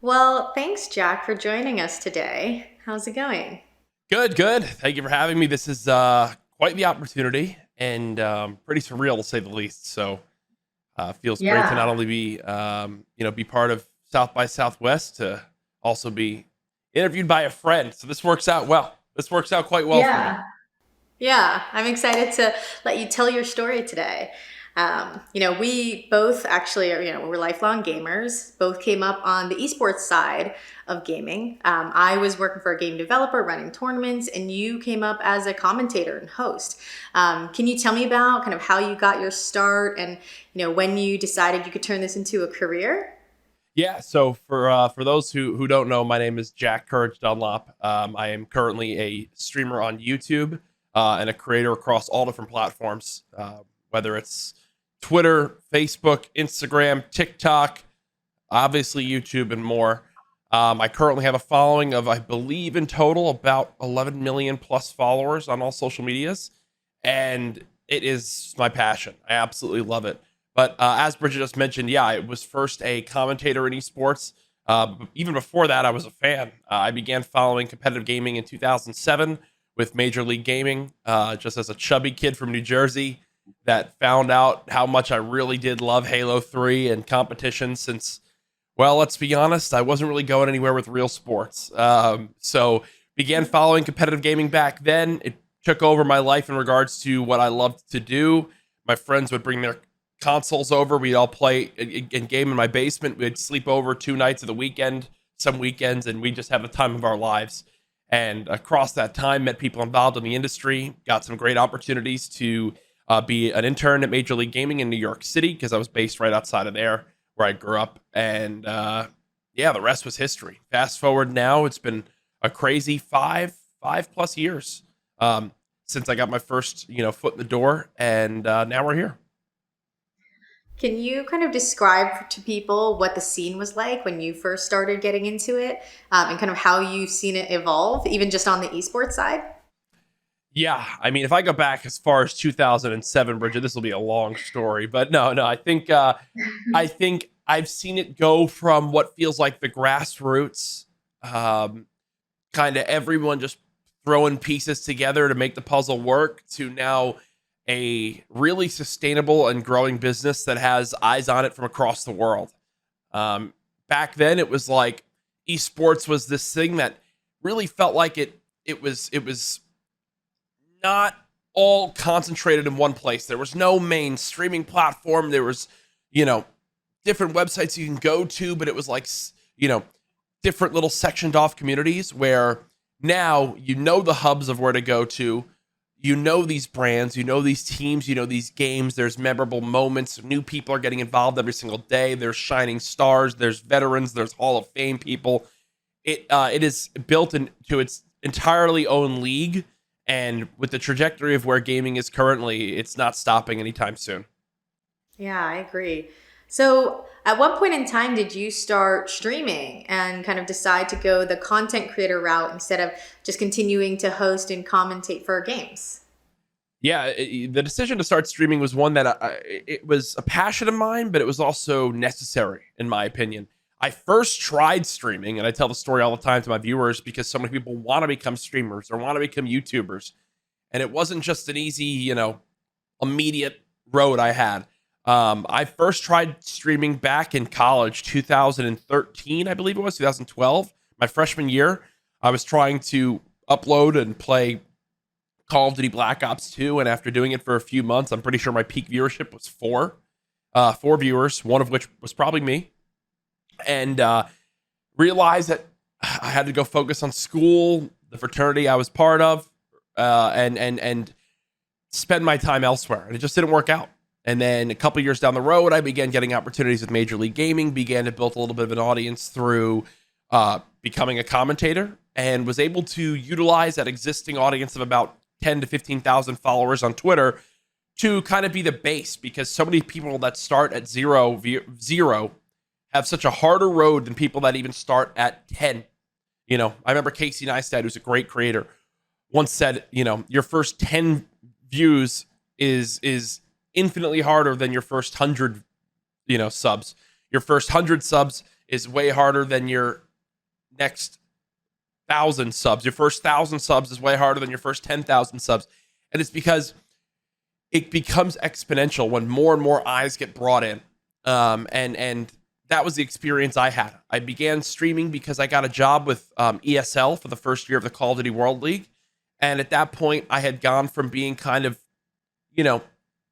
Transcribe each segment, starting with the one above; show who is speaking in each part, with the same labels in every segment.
Speaker 1: Well, thanks, Jack, for joining us today. How's it going?
Speaker 2: Good, good. Thank you for having me. This is quite the opportunity and pretty surreal to say the least. So, feels great to not
Speaker 1: Yeah.
Speaker 2: only be be part of South by Southwest, to also be interviewed by a friend. So this works out well. This works out quite well for me.
Speaker 1: Yeah. Yeah, I'm excited to let you tell your story today. We both actually are, we're lifelong gamers, both came up on the esports side of gaming. I was working for a game developer running tournaments, and you came up as a commentator and host. Can you tell me about kind of how you got your start and, when you decided you could turn this into a career?
Speaker 2: Yeah. So for those who don't know, my name is Jack CouRage Dunlop. I am currently a streamer on YouTube and a creator across all different platforms, whether it's Twitter, Facebook, Instagram, TikTok, obviously YouTube, and more. I currently have a following of, I believe, in total about 11 million plus followers on all social medias, and it is my passion. I absolutely love it. But as Bridget just mentioned, yeah, I was first a commentator in esports. Even before that, I was a fan. I began following competitive gaming in 2007 with Major League Gaming, just as a chubby kid from New Jersey that found out how much I really did love Halo 3 and competition since, well, let's be honest, I wasn't really going anywhere with real sports. So began following competitive gaming back then. It took over my life in regards to what I loved to do. My friends would bring their consoles over. We'd all play and game in my basement. We'd sleep over 2 nights of the weekend, some weekends, and we'd just have the time of our lives. And across that time, met people involved in the industry, got some great opportunities to be an intern at Major League Gaming in New York City because I was based right outside of there where I grew up. And yeah, the rest was history. Fast forward now, it's been a crazy five plus years since I got my first foot in the door, and now we're here.
Speaker 1: Can you kind of describe to people what the scene was like when you first started getting into it, and kind of how you've seen it evolve, even just on the esports side?
Speaker 2: Yeah, I mean, if I go back as far as 2007, Bridget, this will be a long story. But no, I think I've seen it go from what feels like the grassroots, um, kind of everyone just throwing pieces together to make the puzzle work, to now a really sustainable and growing business that has eyes on it from across the world. Um, Back then, it was like esports was this thing that really felt like it was not all concentrated in one place. There was no main streaming platform. There was, you know, different websites you can go to, but it was like, different little sectioned off communities where now you know the hubs of where to go to. You know these brands, you know these teams, you know these games. There's memorable moments. New people are getting involved every single day. There's shining stars. There's veterans. There's Hall of Fame people. It is built into its entirely own league, and with the trajectory of where gaming is currently, it's not stopping anytime soon.
Speaker 1: Yeah, I agree. So, at what point in time did you start streaming and kind of decide to go the content creator route instead of just continuing to host and commentate for games?
Speaker 2: Yeah, the decision to start streaming was one that it was a passion of mine, but it was also necessary, in my opinion. I first tried streaming, and I tell the story all the time to my viewers because so many people want to become streamers or want to become YouTubers. And it wasn't just an easy, immediate road I had. I first tried streaming back in college, 2013, I believe it was, 2012, my freshman year. I was trying to upload and play Call of Duty Black Ops 2, and after doing it for a few months, I'm pretty sure my peak viewership was four viewers, one of which was probably me, and realized that I had to go focus on school, the fraternity I was part of, and spend my time elsewhere, and it just didn't work out. And then a couple years down the road, I began getting opportunities with Major League Gaming, began to build a little bit of an audience through becoming a commentator, and was able to utilize that existing audience of about 10 to 15,000 followers on Twitter to kind of be the base, because so many people that start at zero have such a harder road than people that even start at 10. I remember Casey Neistat, who's a great creator, once said, your first 10 views is infinitely harder than your first 100, subs. Your first 100 subs is way harder than your next 1,000 subs. Your first 1,000 subs is way harder than your first 10,000 subs. And it's because it becomes exponential when more and more eyes get brought in. And that was the experience I had. I began streaming because I got a job with ESL for the first year of the Call of Duty World League. And at that point, I had gone from being kind of,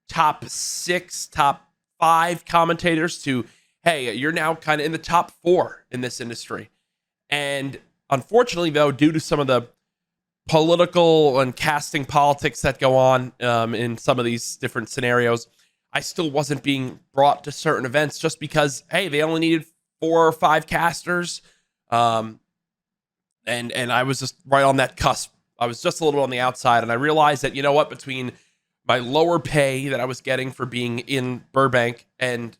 Speaker 2: top 6, top 5 commentators to, hey, you're now kind of in the top 4 in this industry. And unfortunately, though, due to some of the political and casting politics that go on in some of these different scenarios, I still wasn't being brought to certain events just because, hey, they only needed 4 or 5 casters. And I was just right on that cusp. I was just a little on the outside, and I realized that, between my lower pay that I was getting for being in Burbank and,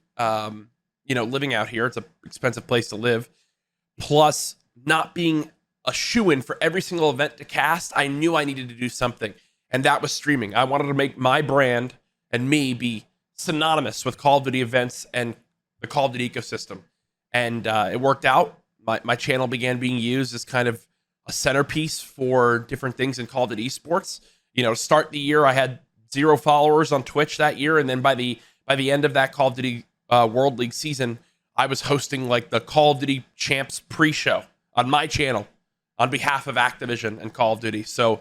Speaker 2: living out here, it's an expensive place to live, plus not being a shoo-in for every single event to cast, I knew I needed to do something. And that was streaming. I wanted to make my brand and me be synonymous with Call of Duty events and the Call of Duty ecosystem. And it worked out. My channel began being used as kind of a centerpiece for different things in Call of Duty esports. To start the year, I had 0 followers on Twitch that year. And then by the end of that Call of Duty World League season, I was hosting like the Call of Duty Champs pre-show on my channel on behalf of Activision and Call of Duty. So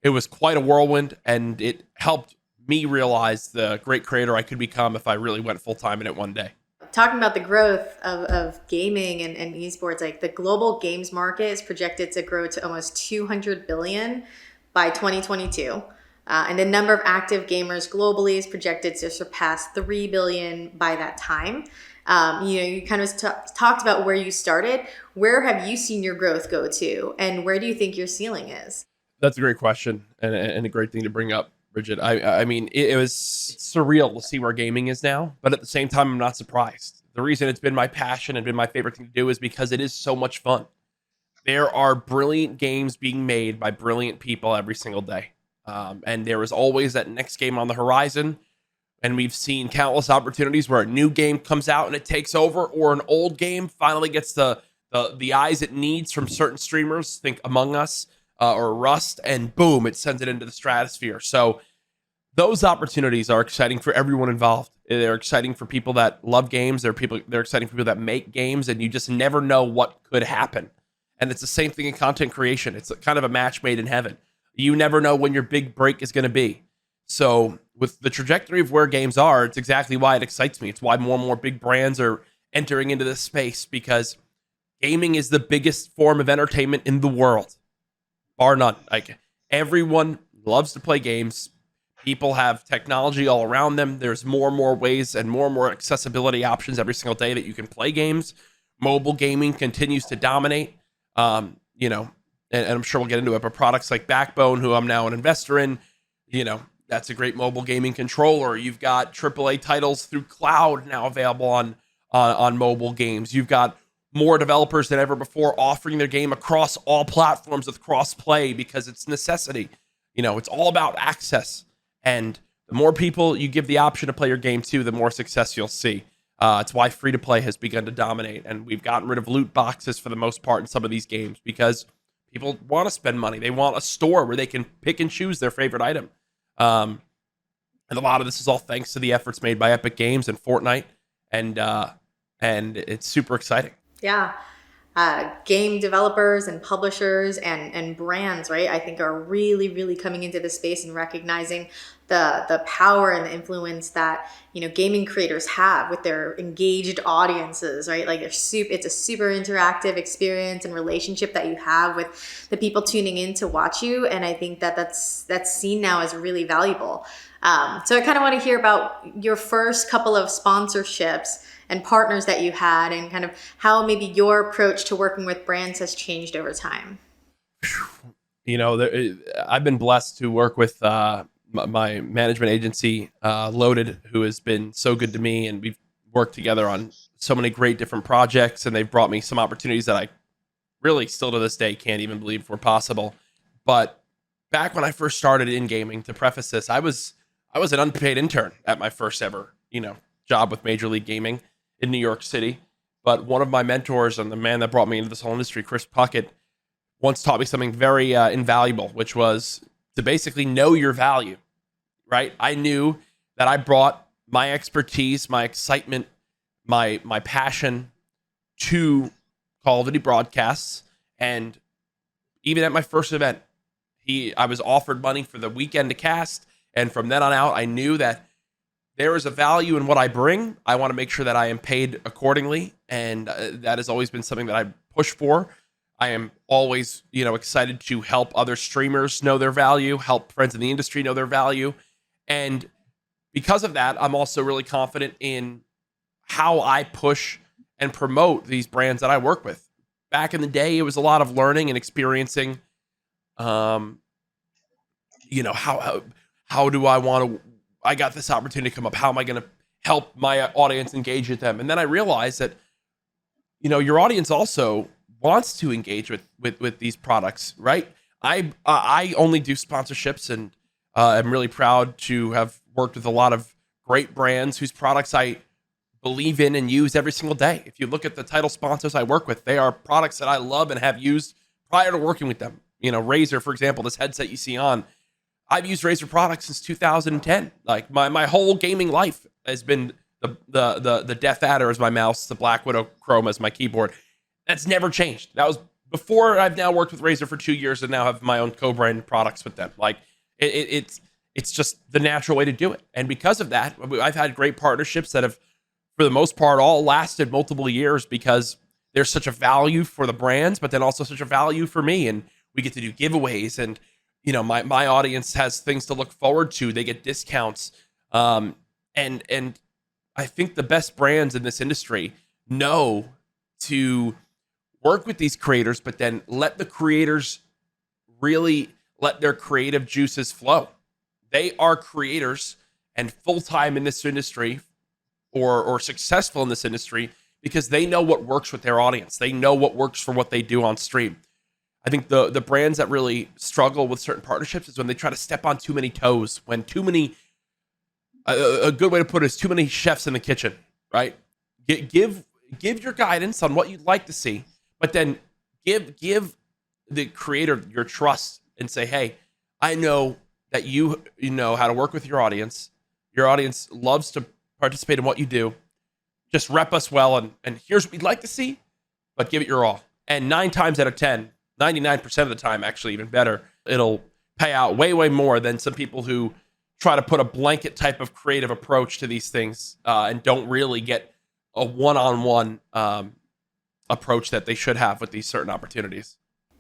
Speaker 2: it was quite a whirlwind, and it helped me realize the great creator I could become if I really went full-time in it one day.
Speaker 1: Talking about the growth of gaming and esports, like the global games market is projected to grow to almost 200 billion by 2022. And the number of active gamers globally is projected to surpass 3 billion by that time. You kind of talked about where you started. Where have you seen your growth go to, and where do you think your ceiling is?
Speaker 2: That's a great question and a great thing to bring up, Bridget. I mean, it was surreal to see where gaming is now, but at the same time, I'm not surprised. The reason it's been my passion and been my favorite thing to do is because it is so much fun. There are brilliant games being made by brilliant people every single day. And there is always that next game on the horizon. And we've seen countless opportunities where a new game comes out and it takes over, or an old game finally gets the eyes it needs from certain streamers, think Among Us or Rust, and boom, it sends it into the stratosphere. So those opportunities are exciting for everyone involved. They're exciting for people that love games. They're exciting for people that make games, and you just never know what could happen. And it's the same thing in content creation. It's kind of a match made in heaven. You never know when your big break is going to be. So with the trajectory of where games are, it's exactly why it excites me. It's why more and more big brands are entering into this space, because gaming is the biggest form of entertainment in the world, bar none. Like, everyone loves to play games. People have technology all around them. There's more and more ways and more accessibility options every single day that you can play games. Mobile gaming continues to dominate. And I'm sure we'll get into it, but products like Backbone, who I'm now an investor in, that's a great mobile gaming controller. You've got AAA titles through cloud now available on mobile games. You've got more developers than ever before offering their game across all platforms with cross-play because it's necessity. It's all about access. And the more people you give the option to play your game to, the more success you'll see. It's why free-to-play has begun to dominate. And we've gotten rid of loot boxes for the most part in some of these games because people want to spend money. They want a store where they can pick and choose their favorite item. And a lot of this is all thanks to the efforts made by Epic Games and Fortnite. And it's super exciting.
Speaker 1: Yeah. Game developers and publishers and brands, right, I think are really, really coming into the space and recognizing the power and the influence that, gaming creators have with their engaged audiences, right? Like it's a super interactive experience and relationship that you have with the people tuning in to watch you. And I think that's seen now as really valuable. So I kind of want to hear about your first couple of sponsorships and partners that you had, and kind of how maybe your approach to working with brands has changed over time.
Speaker 2: I've been blessed to work with my management agency, Loaded, who has been so good to me, and we've worked together on so many great different projects, and they've brought me some opportunities that I really still to this day can't even believe were possible. But back when I first started in gaming, to preface this, I was an unpaid intern at my first ever, job with Major League Gaming in New York City. But one of my mentors and the man that brought me into this whole industry, Chris Puckett, once taught me something very invaluable, which was to basically know your value, right? I knew that I brought my expertise, my excitement, my passion to Call of Duty broadcasts. And even at my first event, I was offered money for the weekend to cast. And from then on out, I knew that there is a value in what I bring. I want to make sure that I am paid accordingly. And that has always been something that I push for. I am always, excited to help other streamers know their value, help friends in the industry know their value. And because of that, I'm also really confident in how I push and promote these brands that I work with. Back in the day, it was a lot of learning and experiencing, how do I want to, I got this opportunity to come up. How am I going to help my audience engage with them? And then I realized that, your audience also wants to engage with these products, right? I only do sponsorships, and I'm really proud to have worked with a lot of great brands whose products I believe in and use every single day. If you look at the title sponsors I work with, they are products that I love and have used prior to working with them. Razer, for example, this headset you see on, I've used Razer products since 2010. Like my whole gaming life has been the Death Adder as my mouse, the Black Widow Chrome as my keyboard. That's never changed. That was before. I've now worked with Razer for 2 years and now have my own co-brand products with them. Like it's just the natural way to do it. And because of that, I've had great partnerships that have, for the most part, all lasted multiple years because there's such a value for the brands, but then also such a value for me. And we get to do giveaways, and my audience has things to look forward to. They get discounts, and I think the best brands in this industry know to work with these creators, but then let the creators really let their creative juices flow. They are creators and full-time in this industry, or successful in this industry, because they know what works with their audience. They know what works for what they do on stream. I think the brands that really struggle with certain partnerships is when they try to step on too many toes, when too many, a good way to put it is too many chefs in the kitchen, right? Give your guidance on what you'd like to see, but then give the creator your trust and say, hey, I know that you know how to work with your audience. Your audience loves to participate in what you do. Just rep us well, and here's what we'd like to see, but give it your all. And 9 times out of 10, 99% of the time, actually, even better, it'll pay out way, way more than some people who try to put a blanket type of creative approach to these things and don't really get a one-on-one approach that they should have with these certain opportunities.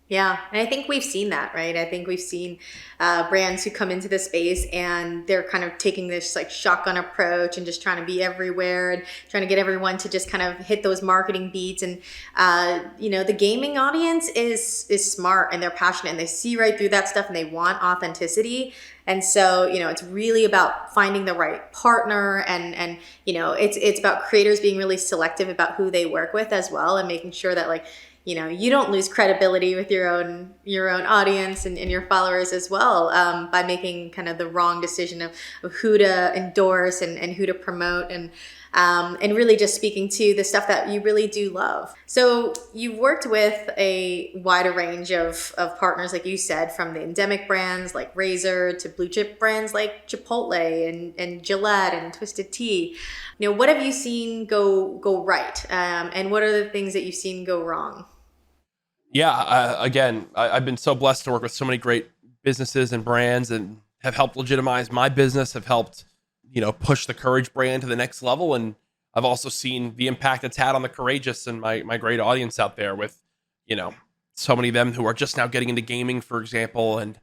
Speaker 1: Yeah, and I think we've seen that, right? I think we've seen brands who come into the space and they're kind of taking this like shotgun approach and just trying to be everywhere and trying to get everyone to just kind of hit those marketing beats. And the gaming audience is smart and they're passionate and they see right through that stuff and they want authenticity. And so, it's really about finding the right partner, and it's about creators being really selective about who they work with as well, and making sure that you don't lose credibility with your own audience and your followers as well, by making kind of the wrong decision of who to endorse and who to promote, and really just speaking to the stuff that you really do love. So you've worked with a wider range of partners, like you said, from the endemic brands like Razer to blue chip brands like Chipotle and Gillette and Twisted Tea. What have you seen go right, and what are the things that you've seen go wrong?
Speaker 2: Yeah, again, I've been so blessed to work with so many great businesses and brands, and have helped legitimize my business, have helped, push the CouRage brand to the next level. And I've also seen the impact it's had on the courageous and my great audience out there with, so many of them who are just now getting into gaming, for example, and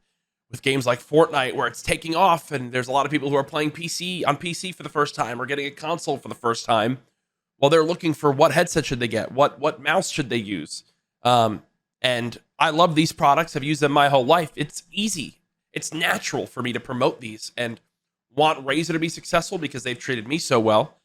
Speaker 2: with games like Fortnite, where it's taking off, and there's a lot of people who are playing PC for the first time, or getting a console for the first time. Well, they're looking for what headset should they get, what mouse should they use. And I love these products. I've used them my whole life. It's easy. It's natural for me to promote these and want Razer to be successful because they've treated me so well.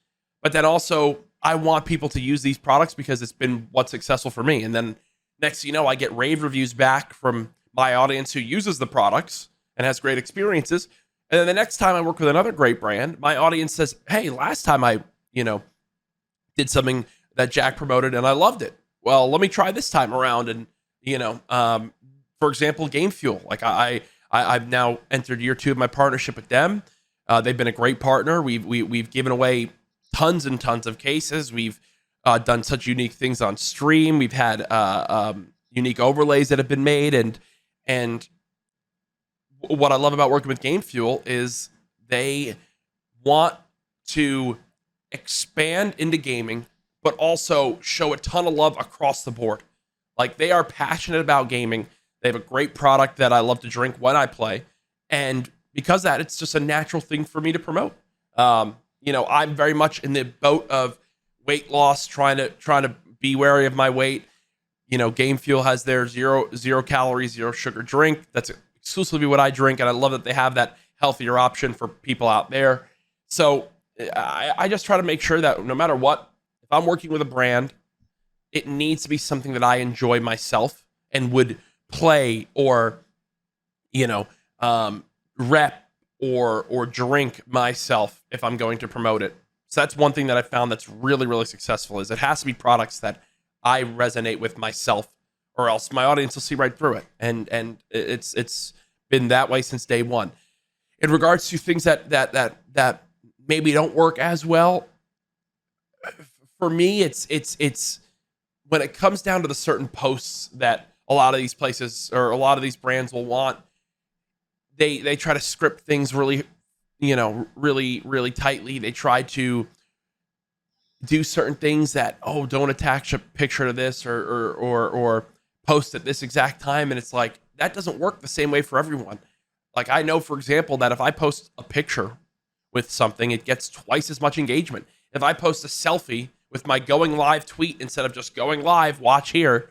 Speaker 2: But then also, I want people to use these products because it's been what's successful for me. And then next thing you know, I get rave reviews back from my audience who uses the products and has great experiences. And then the next time I work with another great brand, my audience says, hey, last time I, did something that Jack promoted, and I loved it. Well, let me try this time around. And for example, Game Fuel. Like I've now entered year 2 of my partnership with them. They've been a great partner. We've given away tons and tons of cases. We've done such unique things on stream. We've had unique overlays that have been made, and what I love about working with Game Fuel is they want to expand into gaming, but also show a ton of love across the board. Like, they are passionate about gaming. They have a great product that I love to drink when I play, and because of that, it's just a natural thing for me to promote. I'm very much in the boat of weight loss, trying to be wary of my weight. Game Fuel has their zero calorie, zero sugar drink. That's exclusively what I drink, and I love that they have that healthier option for people out there. So I just try to make sure that no matter what, if I'm working with a brand, it needs to be something that I enjoy myself and would play or, rep or drink myself if I'm going to promote it. So that's one thing that I found that's really, really successful, is it has to be products that I resonate with myself, or else my audience will see right through it. And it's been that way since day one. In regards to things that maybe don't work as well, for me, it's when it comes down to the certain posts that a lot of these places or a lot of these brands will want, they try to script things really, really, really tightly. They try to do certain things that, don't attach a picture to this or post at this exact time. And it's like, that doesn't work the same way for everyone. Like, I know, for example, that if I post a picture with something, it gets twice as much engagement. If I post a selfie with my going live tweet instead of just going live, watch here,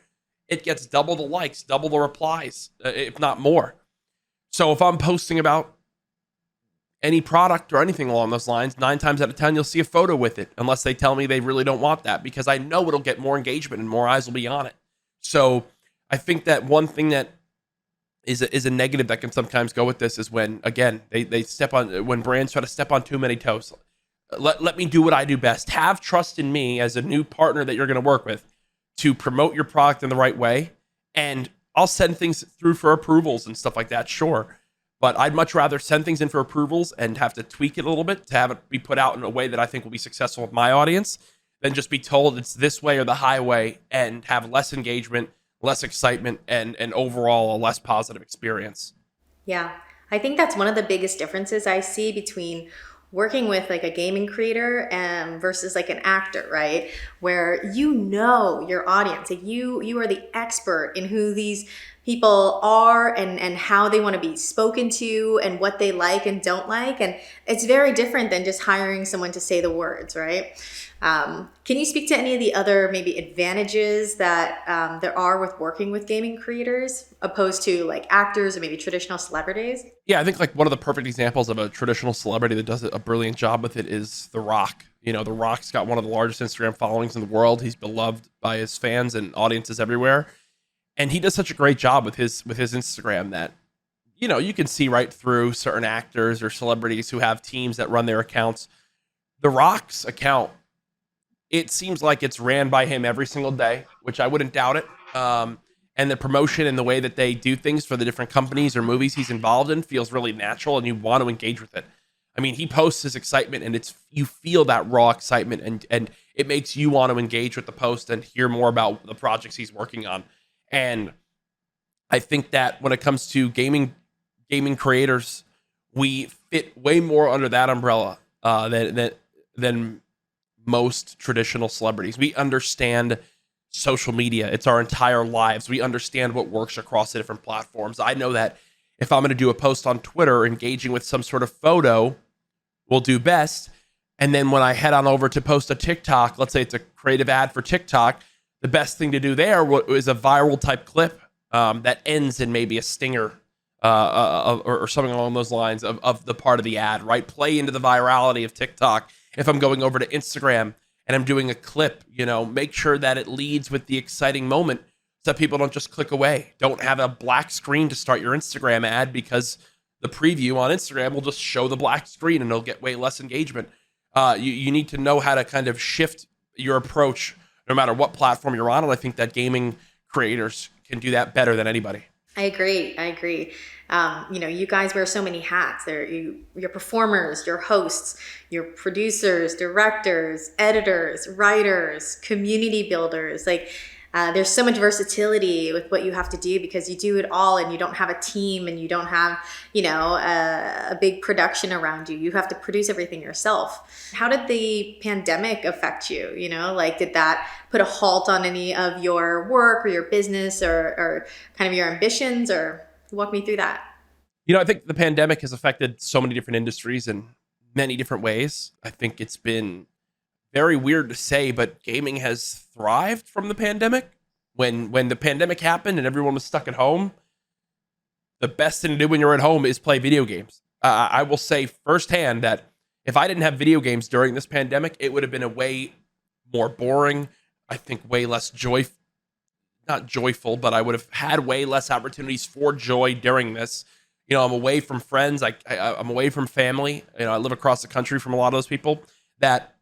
Speaker 2: it gets double the likes, double the replies, if not more. So if I'm posting about any product or anything along those lines, 9 times out of 10, you'll see a photo with it, unless they tell me they really don't want that, because I know it'll get more engagement and more eyes will be on it. So I think that one thing that is a negative that can sometimes go with this is when, again, they step on, when brands try to step on too many toes. Let me do what I do best. Have trust in me as a new partner that you're going to work with to promote your product in the right way. And I'll send things through for approvals and stuff like that, sure. But I'd much rather send things in for approvals and have to tweak it a little bit to have it be put out in a way that I think will be successful with my audience than just be told it's this way or the highway and have less engagement, less excitement, and overall a less positive experience.
Speaker 1: Yeah, I think that's one of the biggest differences I see between working with like a gaming creator versus like an actor, right? Where your audience, like you are the expert in who these people are and how they want to be spoken to and what they like and don't like. And it's very different than just hiring someone to say the words, right? Can you speak to any of the other maybe advantages that there are with working with gaming creators opposed to like actors or maybe traditional celebrities?
Speaker 2: Yeah, I think like one of the perfect examples of a traditional celebrity that does a brilliant job with it is The Rock. The Rock's got one of the largest Instagram followings in the world. He's beloved by his fans and audiences everywhere. And he does such a great job with his Instagram that, you can see right through certain actors or celebrities who have teams that run their accounts. The Rock's account, it seems like it's ran by him every single day, which I wouldn't doubt it. And the promotion and the way that they do things for the different companies or movies he's involved in feels really natural, and you want to engage with it. I mean, he posts his excitement, and you feel that raw excitement, and it makes you want to engage with the post and hear more about the projects he's working on. And I think that when it comes to gaming creators, we fit way more under that umbrella than most traditional celebrities. We understand social media. It's our entire lives. We understand what works across the different platforms. I know that if I'm going to do a post on Twitter, engaging with some sort of photo will do best. And then when I head on over to post a TikTok, let's say it's a creative ad for TikTok, the best thing to do there is a viral type clip that ends in maybe a stinger or something along those lines of the part of the ad, right? Play into the virality of TikTok. If I'm going over to Instagram and I'm doing a clip, make sure that it leads with the exciting moment so that people don't just click away. Don't have a black screen to start your Instagram ad, because the preview on Instagram will just show the black screen and it'll get way less engagement. You need to know how to kind of shift your approach no matter what platform you're on. And I think that gaming creators can do that better than anybody.
Speaker 1: I agree. I agree. You guys wear so many hats. You're performers, you're hosts, you're producers, directors, editors, writers, community builders. There's so much versatility with what you have to do because you do it all, and you don't have a team, and you don't have, a big production around you. You have to produce everything yourself. How did the pandemic affect you? Did that put a halt on any of your work or your business or kind of your ambitions, or walk me through that?
Speaker 2: I think the pandemic has affected so many different industries in many different ways. I think it's been very weird to say, but gaming has thrived from the pandemic. When the pandemic happened and everyone was stuck at home, the best thing to do when you're at home is play video games. I will say firsthand that if I didn't have video games during this pandemic, it would have been a way more boring, I think way less not joyful, but I would have had way less opportunities for joy during this. I'm away from friends. I'm away from family. I live across the country from a lot of those people. That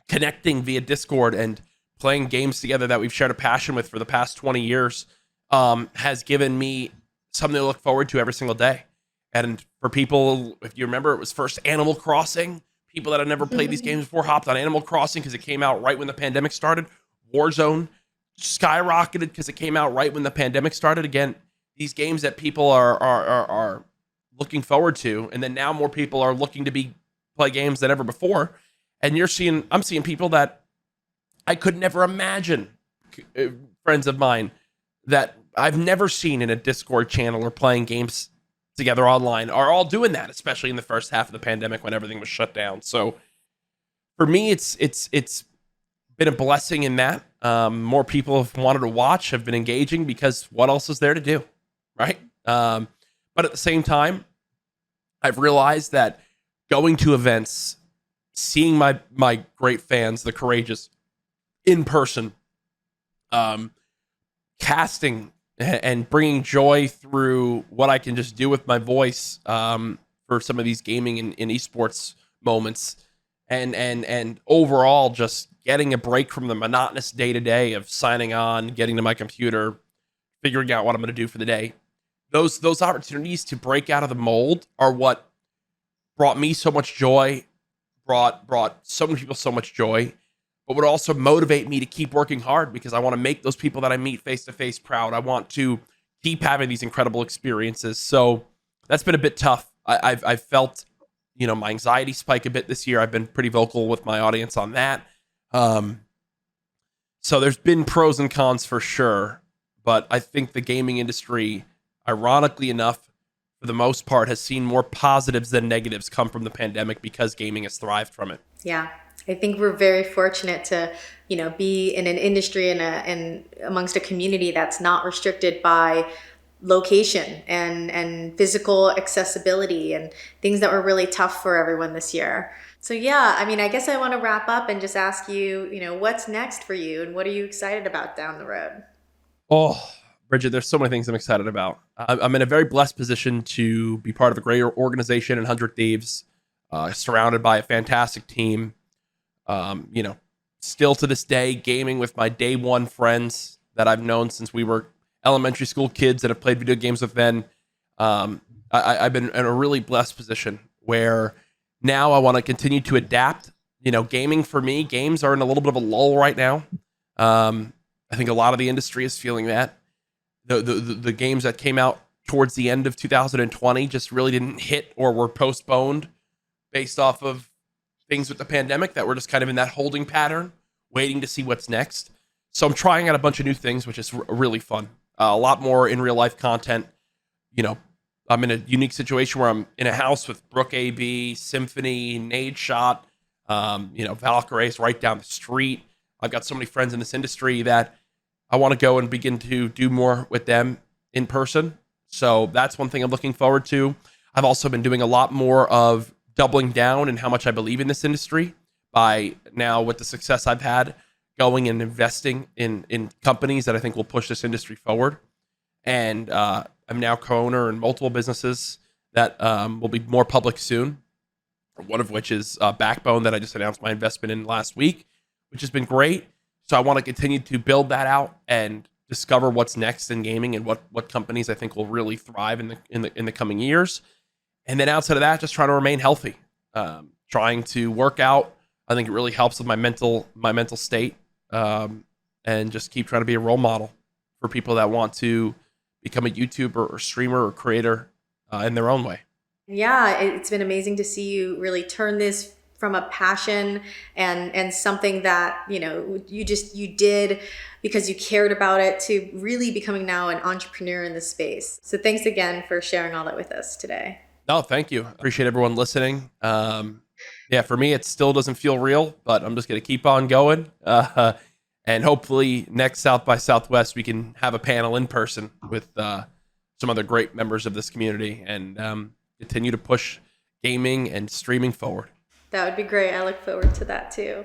Speaker 2: connecting via Discord and playing games together that we've shared a passion with for the past 20 years has given me something to look forward to every single day. And for people, if you remember, it was first Animal Crossing. People that had never played these games before hopped on Animal Crossing because it came out right when the pandemic started. Warzone skyrocketed because it came out right when the pandemic started. Again, these games that people are looking forward to, and then now more people are looking to play games than ever before. And I'm seeing people that I could never imagine, friends of mine that I've never seen in a Discord channel or playing games together online are all doing that, especially in the first half of the pandemic when everything was shut down. So for me, it's been a blessing in that. More people have wanted to watch, have been engaging, because what else is there to do, right? But at the same time, I've realized that going to events, seeing my great fans, the CouRages, in person, casting and bringing joy through what I can just do with my voice for some of these gaming and esports moments, and overall just getting a break from the monotonous day-to-day of signing on, getting to my computer, figuring out what I'm going to do for the day. Those opportunities to break out of the mold are what brought me so much joy, brought so many people so much joy, but would also motivate me to keep working hard, because I want to make those people that I meet face to face proud. I want to keep having these incredible experiences. So that's been a bit tough. I've felt, my anxiety spike a bit this year. I've been pretty vocal with my audience on that. So there's been pros and cons for sure, but I think the gaming industry, ironically enough, for the most part, has seen more positives than negatives come from the pandemic because gaming has thrived from it.
Speaker 1: Yeah. I think we're very fortunate to, be in an industry and amongst a community that's not restricted by location and physical accessibility and things that were really tough for everyone this year. So yeah, I guess I want to wrap up and just ask you, what's next for you and what are you excited about down the road?
Speaker 2: Oh, Bridget, there's so many things I'm excited about. I'm in a very blessed position to be part of a great organization in 100 Thieves, surrounded by a fantastic team. Still to this day, gaming with my day one friends that I've known since we were elementary school kids that have played video games with them. I've been in a really blessed position where now I want to continue to adapt. Gaming for me, games are in a little bit of a lull right now. I think a lot of the industry is feeling that. The games that came out towards the end of 2020 just really didn't hit or were postponed based off of things with the pandemic, that we're just kind of in that holding pattern, waiting to see what's next. So I'm trying out a bunch of new things, which is really fun. A lot more in real life content. I'm in a unique situation where I'm in a house with Brooke AB, Symphony, Nade Shot, Valkyrae's right down the street. I've got so many friends in this industry that I want to go and begin to do more with them in person. So that's one thing I'm looking forward to. I've also been doing a lot more of doubling down in how much I believe in this industry by now, with the success I've had, going and investing in companies that I think will push this industry forward. And I'm now co-owner in multiple businesses that will be more public soon. One of which is Backbone, that I just announced my investment in last week, which has been great. So I want to continue to build that out and discover what's next in gaming and what companies I think will really thrive in the coming years. And then outside of that, just trying to remain healthy, trying to work out. I think it really helps with my mental state, and just keep trying to be a role model for people that want to become a YouTuber or streamer or creator in their own way.
Speaker 1: Yeah, it's been amazing to see you really turn this from a passion and something that, you did because you cared about it to really becoming now an entrepreneur in this space. So thanks again for sharing all that with us today.
Speaker 2: No, thank you. Appreciate everyone listening. Yeah, for me, it still doesn't feel real, but I'm just going to keep on going. And hopefully, next South by Southwest, we can have a panel in person with some other great members of this community and continue to push gaming and streaming forward.
Speaker 1: That would be great. I look forward to that too.